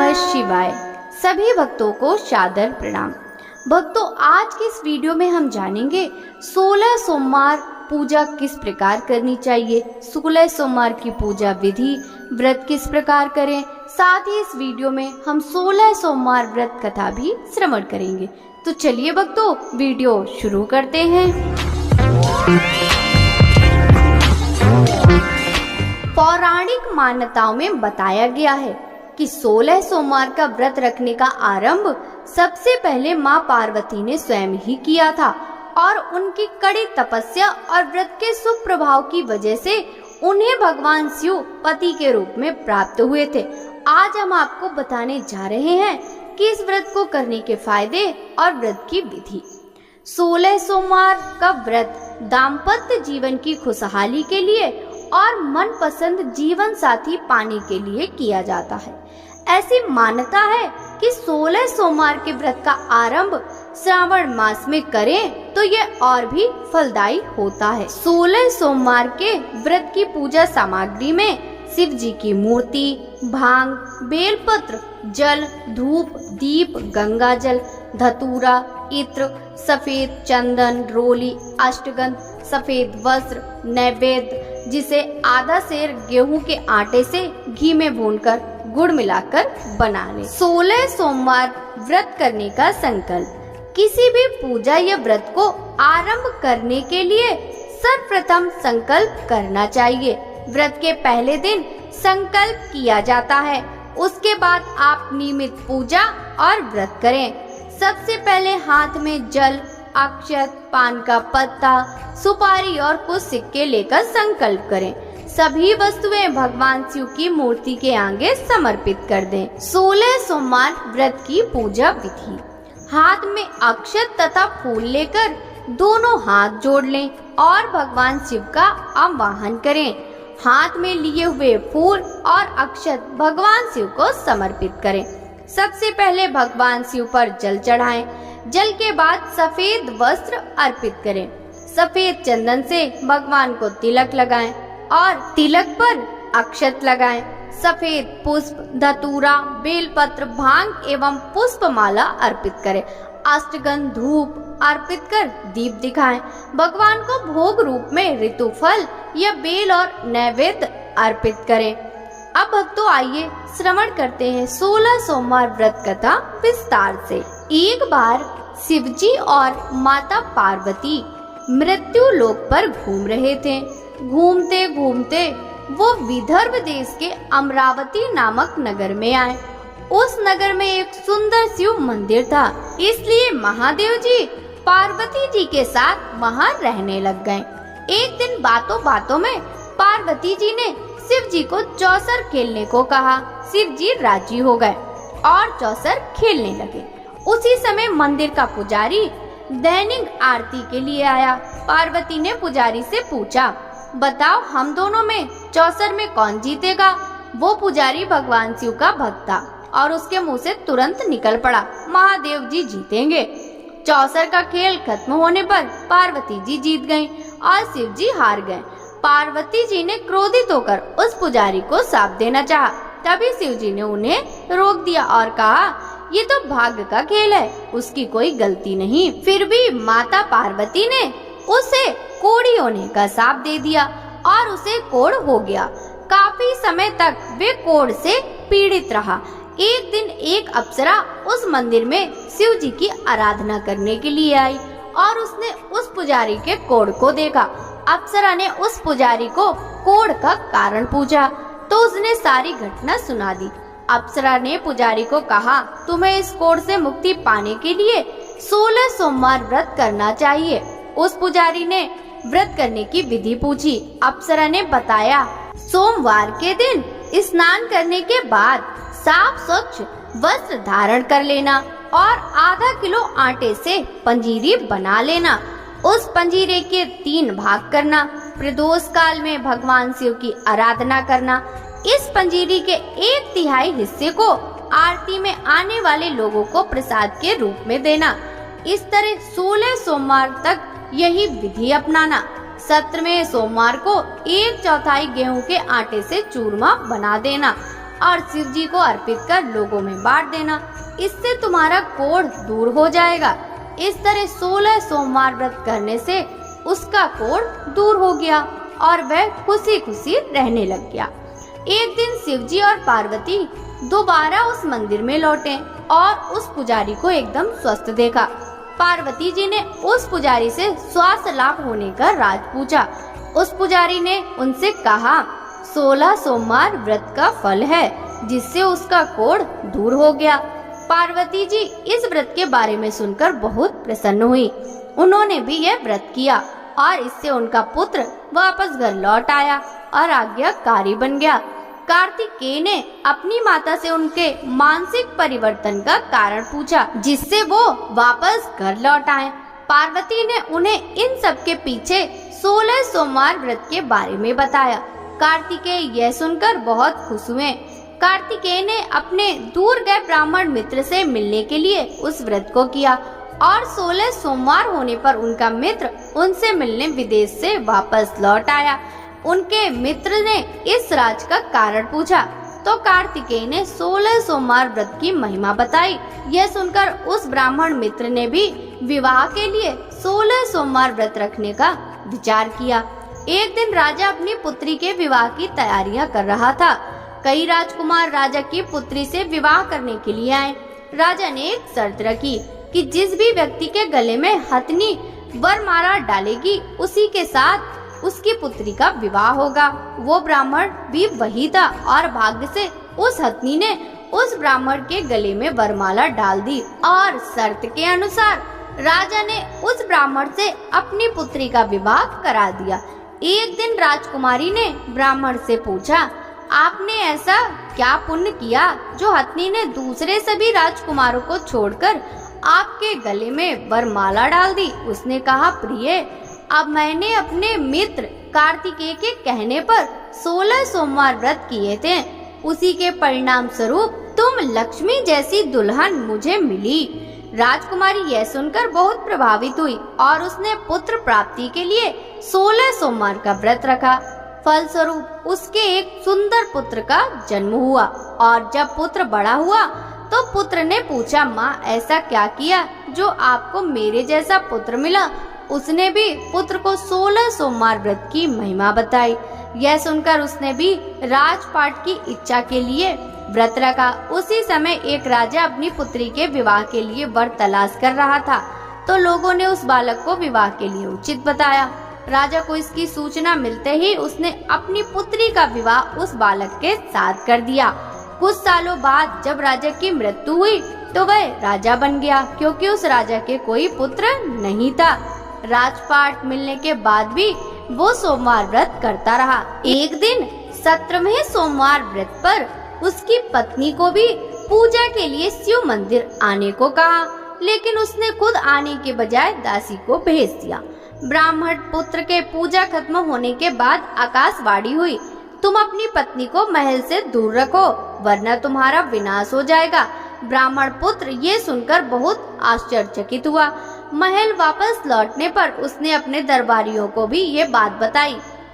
नमः शिवाय। सभी भक्तों को सादर प्रणाम। भक्तों, आज की इस वीडियो में हम जानेंगे 16 सोमवार पूजा किस प्रकार करनी चाहिए, 16 सोमवार की पूजा विधि, व्रत किस प्रकार करें। साथ ही इस वीडियो में हम 16 सोमवार व्रत कथा भी श्रवण करेंगे। तो चलिए भक्तों, वीडियो शुरू करते हैं। पौराणिक मान्यताओं में बताया गया है कि 16 सोमवार का व्रत रखने का आरंभ सबसे पहले मां पार्वती ने स्वयं ही किया था और उनकी कड़ी तपस्या और व्रत के शुभ प्रभाव की वजह से उन्हें भगवान शिव पति के रूप में प्राप्त हुए थे। आज हम आपको बताने जा रहे हैं कि इस व्रत को करने के फायदे और व्रत की विधि। 16 सोमवार का व्रत दाम्पत्य जीवन की खुशहाली के लिए और मनपसंद जीवन साथी पाने के लिए किया जाता है। ऐसी मान्यता है कि 16 सोमवार के व्रत का आरंभ श्रावण मास में करें तो यह और भी फलदायी होता है। 16 सोमवार के व्रत की पूजा सामग्री में शिव जी की मूर्ति, भांग, बेलपत्र, जल, धूप, दीप, गंगा जल, धतूरा, इत्र, सफेद चंदन, रोली, अष्टगंध, सफेद वस्त्र, नैवेद्य जिसे आधा सेर गेहूं के आटे से घी में भूनकर गुड़ मिलाकर बना ले। 16 सोमवार व्रत करने का संकल्प। किसी भी पूजा या व्रत को आरंभ करने के लिए सर्वप्रथम संकल्प करना चाहिए। व्रत के पहले दिन संकल्प किया जाता है, उसके बाद आप नियमित पूजा और व्रत करें। सबसे पहले हाथ में जल, अक्षत, पान का पत्ता, सुपारी और कुछ सिक्के लेकर संकल्प करें। सभी वस्तुएं भगवान शिव की मूर्ति के आगे समर्पित कर दें। 16 सोमवार व्रत की पूजा विधि। हाथ में अक्षत तथा फूल लेकर दोनों हाथ जोड़ लें और भगवान शिव का आवाहन करें। हाथ में लिए हुए फूल और अक्षत भगवान शिव को समर्पित करें। सबसे पहले भगवान शिव पर जल चढ़ाएं। जल के बाद सफेद वस्त्र अर्पित करें। सफेद चंदन से भगवान को तिलक लगाएं और तिलक पर अक्षत लगाएं। सफेद पुष्प, धतूरा, बेलपत्र, भांग एवं पुष्पमाला अर्पित करें। अष्टगंध धूप अर्पित कर दीप दिखाएं। भगवान को भोग रूप में ऋतु फल या बेल और नैवेद्य अर्पित करें। अब भक्तों, आइए श्रवण करते हैं 16 सोमवार व्रत कथा विस्तार से। एक बार शिवजी और माता पार्वती मृत्यु लोक पर घूम रहे थे। घूमते घूमते वो विदर्भ देश के अमरावती नामक नगर में आए। उस नगर में एक सुंदर शिव मंदिर था, इसलिए महादेव जी पार्वती जी के साथ वहाँ रहने लग गए। एक दिन बातों बातों में पार्वती जी ने शिव जी को चौसर खेलने को कहा। शिव जी राजी हो गए और चौसर खेलने लगे। उसी समय मंदिर का पुजारी दैनिक आरती के लिए आया। पार्वती ने पुजारी से पूछा, बताओ हम दोनों में चौसर में कौन जीतेगा। वो पुजारी भगवान शिव का भक्त था और उसके मुंह से तुरंत निकल पड़ा, महादेव जी जीतेंगे। चौसर का खेल खत्म होने पर पार्वती जी जीत गयी और शिव जी हार गए। पार्वती जी ने क्रोधित होकर उस पुजारी को शाप देना चाहा। तभी शिव जी ने उन्हें रोक दिया और कहा, ये तो भाग्य का खेल है, उसकी कोई गलती नहीं। फिर भी माता पार्वती ने उसे कोढ़ी होने का शाप दे दिया और उसे कोढ़ हो गया। काफी समय तक वे कोढ़ से पीड़ित रहा। एक दिन एक अप्सरा उस मंदिर में शिव जी की आराधना करने के लिए आई और उसने उस पुजारी के कोढ़ को देखा। अप्सरा ने उस पुजारी को कोढ़ का कारण पूछा तो उसने सारी घटना सुना दी। अप्सरा ने पुजारी को कहा, तुम्हें इस कोढ़ से मुक्ति पाने के लिए 16 सोमवार व्रत करना चाहिए। उस पुजारी ने व्रत करने की विधि पूछी। अप्सरा ने बताया, सोमवार के दिन स्नान करने के बाद साफ स्वच्छ वस्त्र धारण कर लेना और आधा किलो आटे से पंजीरी बना लेना। उस पंजीरे के 3 भाग करना। प्रदोष काल में भगवान शिव की आराधना करना। इस पंजीरी के 1/3 हिस्से को आरती में आने वाले लोगों को प्रसाद के रूप में देना। इस तरह 16 सोमवार तक यही विधि अपनाना। 17वें सोमवार को 1/4 गेहूं के आटे से चूरमा बना देना और शिव जी को अर्पित कर लोगों में बांट देना, इससे तुम्हारा कोढ़ दूर हो जाएगा। इस तरह 16 सोमवार व्रत करने से उसका कोढ़ दूर हो गया और वह खुशी खुशी रहने लग गया। एक दिन शिव जी और पार्वती दोबारा उस मंदिर में लौटे और उस पुजारी को एकदम स्वस्थ देखा। पार्वती जी ने उस पुजारी से स्वास्थ्य लाभ होने का राज पूछा। उस पुजारी ने उनसे कहा, 16 सोमवार व्रत का फल है जिससे उसका कोढ़ दूर हो गया। पार्वती जी इस व्रत के बारे में सुनकर बहुत प्रसन्न हुई। उन्होंने भी यह व्रत किया और इससे उनका पुत्र वापस घर लौट आया और आज्ञाकारी बन गया। कार्तिकेय ने अपनी माता से उनके मानसिक परिवर्तन का कारण पूछा जिससे वो वापस घर लौट आए। पार्वती ने उन्हें इन सब के पीछे 16 सोमवार व्रत के बारे में बताया। कार्तिकेय यह सुनकर बहुत खुश हुए। कार्तिकेय ने अपने दूर गए ब्राह्मण मित्र से मिलने के लिए उस व्रत को किया और 16 सोमवार होने पर उनका मित्र उनसे मिलने विदेश से वापस लौट आया। उनके मित्र ने इस राज का कारण पूछा तो कार्तिकेय ने 16 सोमवार व्रत की महिमा बताई। यह सुनकर उस ब्राह्मण मित्र ने भी विवाह के लिए 16 सोमवार व्रत रखने का विचार किया। एक दिन राजा अपनी पुत्री के विवाह की तैयारियां कर रहा था। कई राजकुमार राजा की पुत्री से विवाह करने के लिए आए। राजा ने एक शर्त रखी कि जिस भी व्यक्ति के गले में हथनी वरमाला डालेगी उसी के साथ उसकी पुत्री का विवाह होगा। वो ब्राह्मण भी वही था और भाग्य से उस हथनी ने उस ब्राह्मण के गले में वरमाला डाल दी और शर्त के अनुसार राजा ने उस ब्राह्मण से अपनी पुत्री का विवाह करा दिया। एक दिन राजकुमारी ने ब्राह्मण से पूछा, आपने ऐसा क्या पुण्य किया जो हथनी ने दूसरे सभी राजकुमारों को छोड़कर आपके गले में वरमाला डाल दी? उसने कहा, प्रिय, अब मैंने अपने मित्र कार्तिकेय के कहने पर 16 सोमवार व्रत किए थे। उसी के परिणाम स्वरूप तुम लक्ष्मी जैसी दुल्हन मुझे मिली। राजकुमारी यह सुनकर बहुत प्रभावित हुई और उसने पुत्र प्राप्ति के लिए 16 सोमवार का व्रत रखा। फलस्वरूप उसके एक सुंदर पुत्र का जन्म हुआ और जब पुत्र बड़ा हुआ तो पुत्र ने पूछा, माँ ऐसा क्या किया जो आपको मेरे जैसा पुत्र मिला? उसने भी पुत्र को 16 सोमवार व्रत की महिमा बताई। यह सुनकर उसने भी राजपाट की इच्छा के लिए व्रत रखा। उसी समय एक राजा अपनी पुत्री के विवाह के लिए वर तलाश कर रहा था तो लोगों ने उस बालक को विवाह के लिए उचित बताया। राजा को इसकी सूचना मिलते ही उसने अपनी पुत्री का विवाह उस बालक के साथ कर दिया। कुछ सालों बाद जब राजा की मृत्यु हुई तो वह राजा बन गया क्योंकि उस राजा के कोई पुत्र नहीं था। राजपाट मिलने के बाद भी वो सोमवार व्रत करता रहा। एक दिन 17वें सोमवार व्रत पर उसकी पत्नी को भी पूजा के लिए शिव मंदिर आने को कहा, लेकिन उसने खुद आने के बजाय दासी को भेज दिया। ब्राह्मण पुत्र के पूजा खत्म होने के बाद आकाशवाणी हुई, तुम अपनी पत्नी को महल से दूर रखो वरना तुम्हारा विनाश हो जाएगा। ब्राह्मण पुत्र ये सुनकर बहुत आश्चर्यचकित हुआ। महल वापस लौटने पर उसने अपने दरबारियों को भी ये बात बताई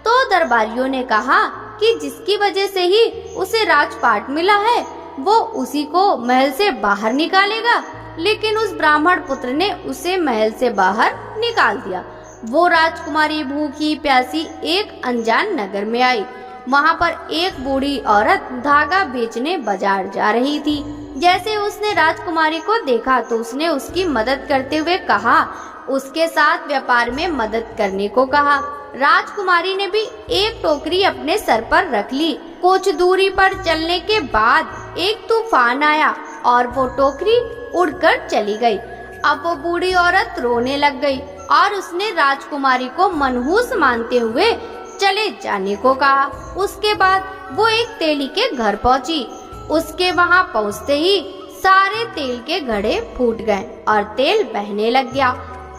तो दरबारियों ने कहा कि जिसकी वजह से ही उसे राजपाट मिला है वो उसी को महल से बाहर निकालेगा, लेकिन उस ब्राह्मण पुत्र ने उसे महल से बाहर निकाल दिया। वो राजकुमारी भूखी प्यासी एक अनजान नगर में आई। वहाँ पर एक बूढ़ी औरत धागा बेचने बाजार जा रही थी। जैसे उसने राजकुमारी को देखा तो उसने उसकी मदद करते हुए कहा, उसके साथ व्यापार में मदद करने को कहा। राजकुमारी ने भी एक टोकरी अपने सर पर रख ली। कुछ दूरी पर चलने के बाद एक तूफान आया और वो टोकरी उड़कर चली गई। अब वो बूढ़ी औरत रोने लग गई और उसने राजकुमारी को मनहूस मानते हुए चले जाने को कहा। उसके बाद वो एक तेली के घर पहुंची। उसके वहां पहुंचते ही सारे तेल के घड़े फूट गए और तेल बहने लग गया।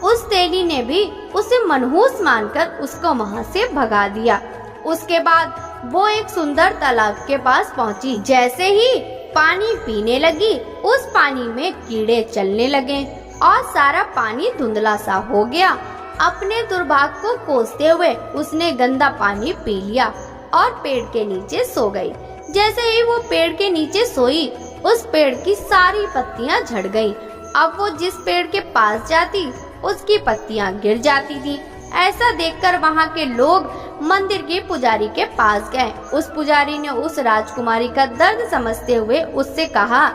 उस तेली ने भी उसे मनहूस मानकर उसको वहां से भगा दिया। उसके बाद वो एक सुंदर तालाब के पास पहुंची। जैसे ही पानी पीने लगी उस पानी में कीड़े चलने लगे और सारा पानी धुंधला सा हो गया। अपने दुर्भाग्य को कोसते हुए उसने गंदा पानी पी लिया और पेड़ के नीचे सो गई। जैसे ही वो पेड़ के नीचे सोई, उस पेड़ की सारी पत्तियां झड़ गईं। अब वो जिस पेड़ के पास जाती, उसकी पत्तियां गिर जाती थी। ऐसा देखकर वहाँ के लोग मंदिर के पुजारी के पास गए। उस पुजारी ने उस राजकुमारी का दर्द समझते हुए उससे कहा,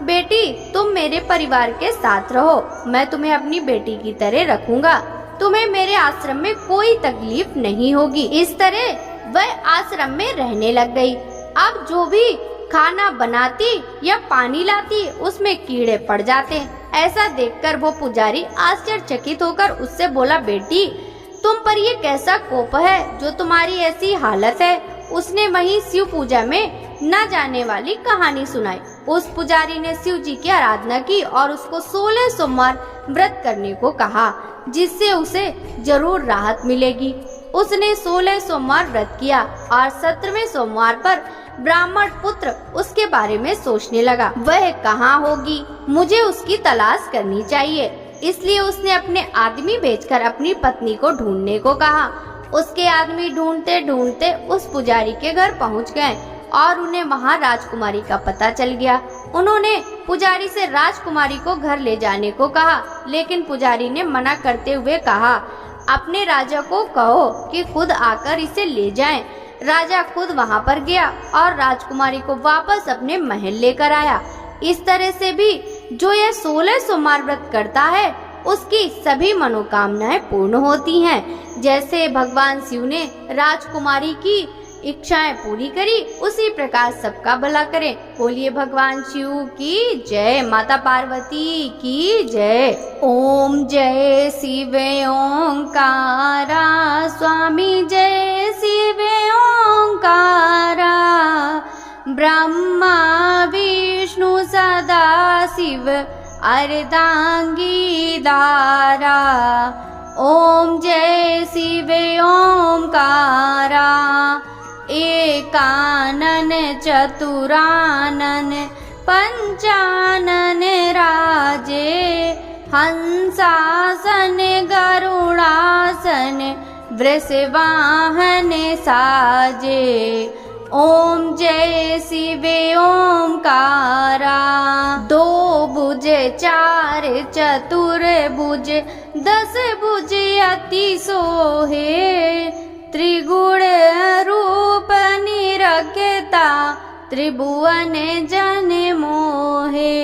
बेटी, तुम मेरे परिवार के साथ रहो, मैं तुम्हें अपनी बेटी की तरह रखूंगा, तुम्हें मेरे आश्रम में कोई तकलीफ नहीं होगी। इस तरह वह आश्रम में रहने लग गई। अब जो भी खाना बनाती या पानी लाती, उसमें कीड़े पड़ जाते। ऐसा देखकर वो पुजारी आश्चर्यचकित होकर उससे बोला, बेटी, तुम पर ये कैसा कोप है जो तुम्हारी ऐसी हालत है। उसने वहीं शिव पूजा में न जाने वाली कहानी सुनाई। उस पुजारी ने शिव जी की आराधना की और उसको 16 सोमवार व्रत करने को कहा, जिससे उसे जरूर राहत मिलेगी। उसने 16 सोमवार व्रत किया और 17वें सोमवार पर ब्राह्मण पुत्र उसके बारे में सोचने लगा, वह कहाँ होगी, मुझे उसकी तलाश करनी चाहिए। इसलिए उसने अपने आदमी भेजकर अपनी पत्नी को ढूंढने को कहा। उसके आदमी ढूंढते ढूंढते उस पुजारी के घर पहुंच गए और उन्हें वहां राजकुमारी का पता चल गया। उन्होंने पुजारी से राजकुमारी को घर ले जाने को कहा, लेकिन पुजारी ने मना करते हुए कहा, अपने राजा को कहो कि खुद आकर इसे ले जाएं। राजा खुद वहां पर गया और राजकुमारी को वापस अपने महल लेकर आया। इस तरह से भी जो यह 16 सोमवार व्रत करता है, उसकी सभी मनोकामनाएं पूर्ण होती हैं। जैसे भगवान शिव ने राजकुमारी की इच्छाएं पूरी करी, उसी प्रकार सबका भला करे। बोलिए भगवान शिव की जय, माता पार्वती की जय। ओम जय शिव ओंकारा, स्वामी जय शिव ओंकारा, ब्रह्मा विष्णु सदा शिव अर्धांगी दारा। ओम जय शिव ओंकारा, एकानन चतुरानन पंचानन राजे, हंसासन गरुड़ासन वृषवाहन साजे। ओम जय शिव ओंकारा, दो भुज चार चतुर भुज, 10 भुज अति सोहे, त्रिगुण रूप निरखता, त्रिभुवन जन मोहे।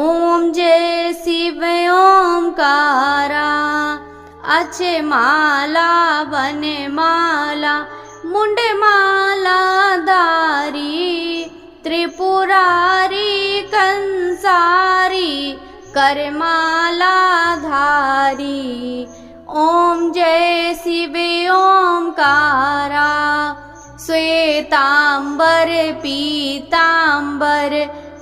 ओम जय शिव ओंकारा, अच्छे माला बन माला, मुंड माला दारी, त्रिपुरारी कंसारी, करमाला धारी। ओम जय शिव ओंकारा, श्वेतांबर पीतांबर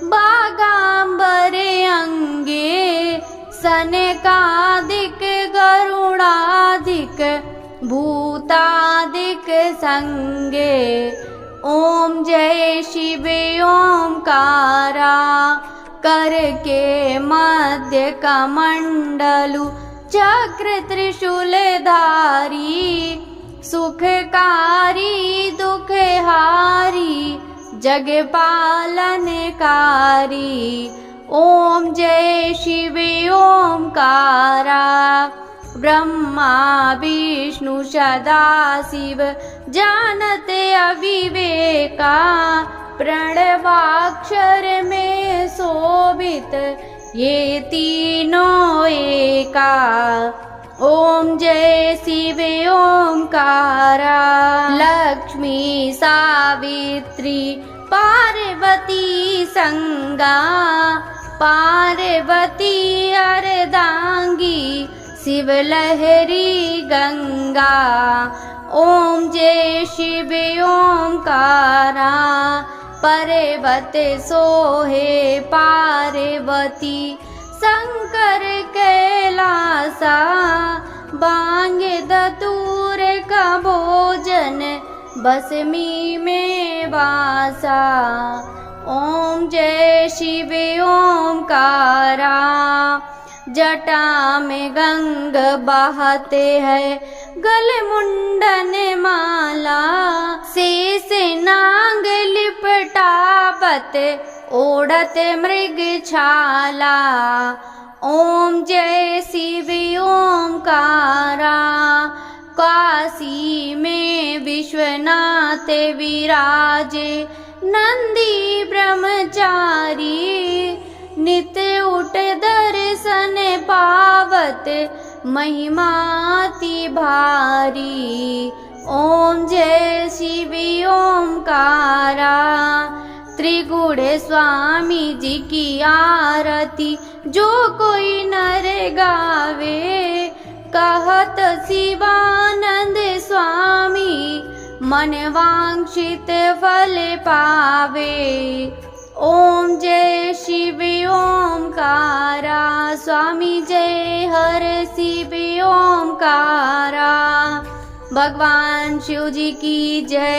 बागांबर अंगे, सनकादिक गरुड़ादिक भूतादिक संगे। ओम जय शिव ओंकारा, कर के मध्य कमंडलु, चक्र त्रिशूल धारी, सुखकारी दुखहारी, जग पालनकारी। ओम जय शिव ओंकारा, ब्रह्मा विष्णु सदा शिव जानते अविवेका, प्रणवाक्षर में शोभित ये तीनों एका। ओम जय शिव ओंकारा, लक्ष्मी सावित्री पार्वती संगा, पार्वती अर्धांगी शिव लहरी गंगा। ओम जय शिव ओंकारा, पर्वत सोहे पार्वती, शंकर कैलासा, बांग दतूर का भोजन बसमी में वासा। ओम जय शिव ओंकारा, जटा में गंग बहते हैं, गले मुंडन माला, शेष नांग लिपटावत ओढ़त मृग छाला। ओम जय शिव ओमकारा, काशी में विश्वनाथ विराजे। नंदी ब्रह्मचारी नित्य उठ दर्शन पावत, महिमाति भारी। ओम जय शिव ओमकारा, त्रिगुण स्वामी जी की आरती जो कोई नर गावे। कहत शिवानंद स्वामी मन वांछित फल पावे। ओम जय शिव ओमकारा, स्वामी जय हर शिव ओमकारा। भगवान शिव जी की जय।